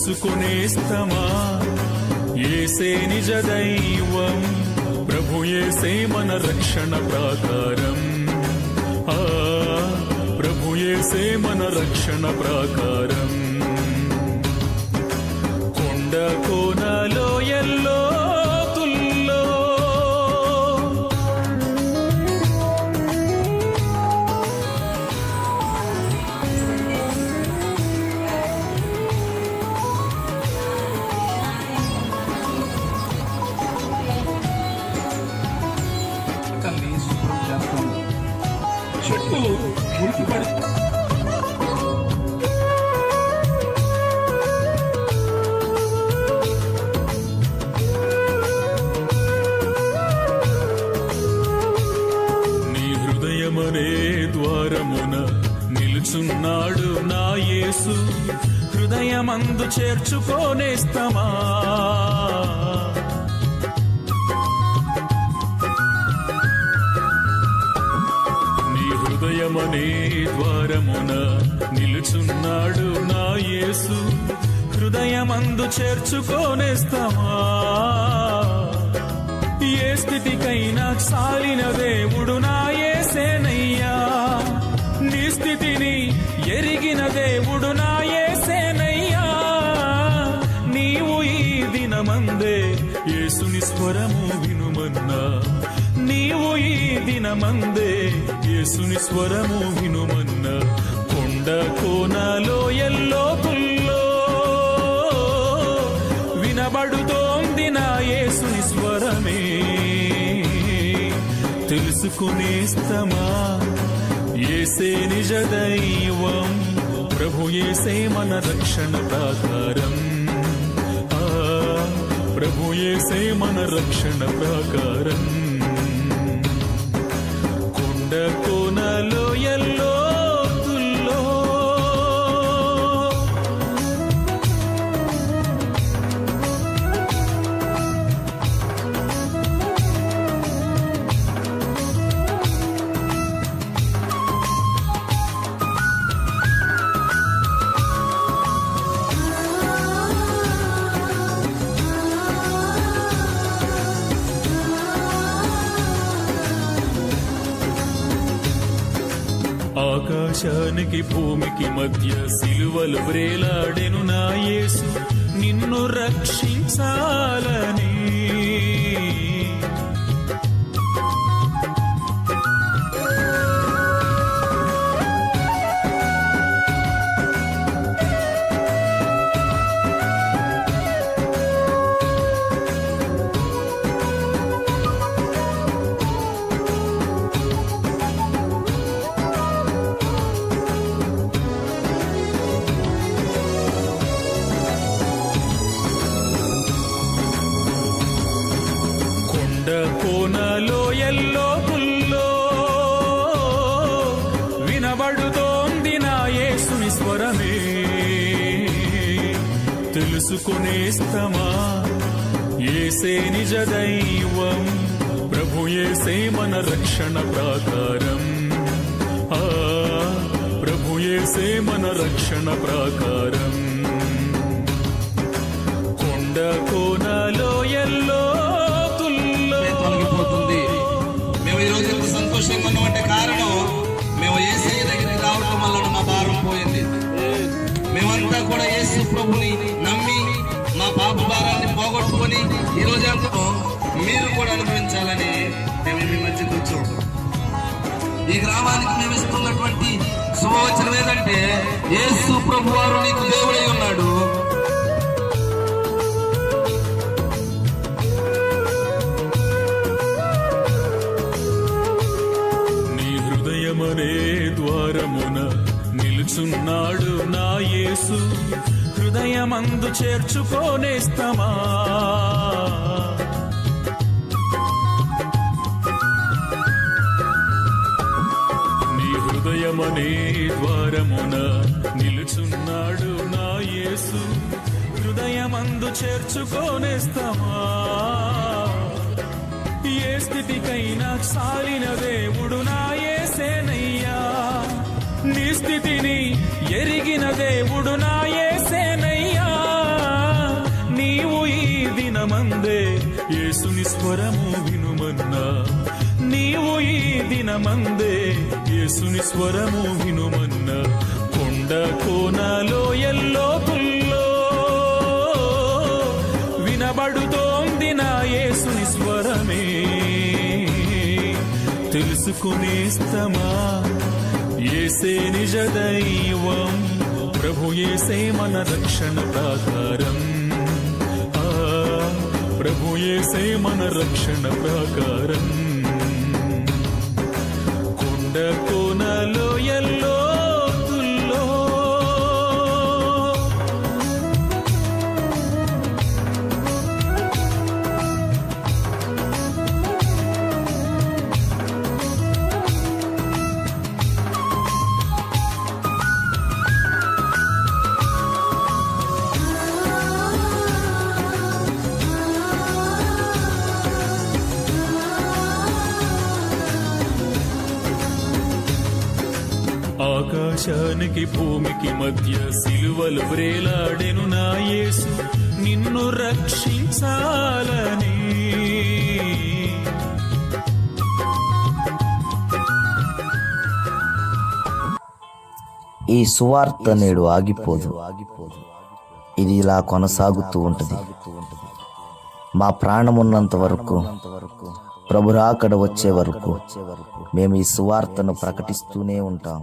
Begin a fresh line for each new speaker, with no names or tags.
తెలుసుకునేస్తమా యేసే నిజ దైవం, ప్రభు యేసే మన రక్షణ ప్రాకారం. ప్రభు యేసే మన రక్షణ ప్రాకారం. కొండ కోనలో ఎల్లో
చెట్టు మురికి పడి
నీ హృదయమనే ద్వారమున నిలుచున్నాడు నా యేసు, హృదయమందు చేర్చుకోనేస్తమా. హృదయమనే ద్వారమున నిలుచున్నాడు నా యేసు, హృదయమందు చేర్చుకోనేస్తమా. ఏ స్థితికైనా చాలిన దేవుడు నా యేసేనయ్యా, నీ స్థితిని ఎరిగిన దేవుడు నా యేసేనయ్యా. నీవు ఈ దినమందే యేసుని స్వరము వినుమన్నా, నీవు ఈ దినమందే యేసుని స్వరము వినుమన్న. కొండ కోనలో ఎల్లోతుల్లో వినబడుతోంది నా యేసుని స్వరమే. తెలుసుకునేస్తమా యేసే నిజ దైవం, ప్రభు యేసే మన రక్షణ ప్రాకారం. ప్రభు యేసే మన రక్షణ ప్రాకారం. కొండ కోనలో ఎల్లో ఆకాశానికి భూమికి మధ్య సిలువలు వ్రేలాడెను నా యేసు, నిన్ను రక్షించాలని. కోనలో ఎల్లోతుల్లో వినబడుతోంది నా యేసుని స్వరమే. తెలుసుకునేస్తమా యేసే నిజ దైవం, ప్రభు యేసే మన రక్షణ ప్రాకారం. ప్రభు యేసే మన రక్షణ ప్రాకారం. కొండ కోనలో ఎల్లో
ఈరోజు ఎంత సంతోషంగా ఉన్నామంటే కారణం మేము యేసయ్య దగ్గరికి రావడం వల్ల మా భారం పోయింది. మేమంతా కూడా యేసు ప్రభుని నమ్మి మా పాప భారాన్ని పోగొట్టుకొని ఈ రోజు మీరు కూడా అనుభవించాలని మేము మీ మధ్యకు వచ్చాం. ఈ గ్రామానికి మేము ఇస్తున్నటువంటి శుభవచనం ఏదంటే, యేసు ప్రభు వారు నీకు దేవుడై ఉన్నాడు.
హృదయమనే ద్వారమున నిలుచున్నాడు నా యేసు, హృదయమందు చేర్చుకోనేస్తమా. నీ హృదయమనే ద్వారమున నిలుచున్నాడు నా యేసు, హృదయమందు చేర్చుకోనేస్తమా. ఏ స్థితికైనా చాలిన దేవుడు నా యేసేనయ్యా, నీ స్థితిని ఎరిగిన దేవుడు నా యేసేనయ్యా. దినమందే యేసుని స్వరము వినుమన్న కొండ కోనలో ఎల్లోతుల్లో వినబడుతోంది నా యేసుని స్వరమే. తెలుసుకునేస్తమా యేసే నిజ దైవం, ప్రభు యేసే మన రక్షణ ప్రాకారం. ప్రభు యేసే మన రక్షణ ప్రాకారం. కొండ కోనలో ఎల్లోతుల్లో ఆకాశానికి భూమికి మధ్య సిలువలు వ్రేలాడెను నా యేసు నిన్ను రక్షించాలని.
ఈ సువార్త నేడు ఆగిపోదు, ఇది ఇలా కొనసాగుతూ ఉంటుంది. మా ప్రాణమున్నంత వరకు, ప్రభు రాకడ వచ్చే వరకు మేము ఈ సువార్తను ప్రకటిస్తూనే ఉంటాం.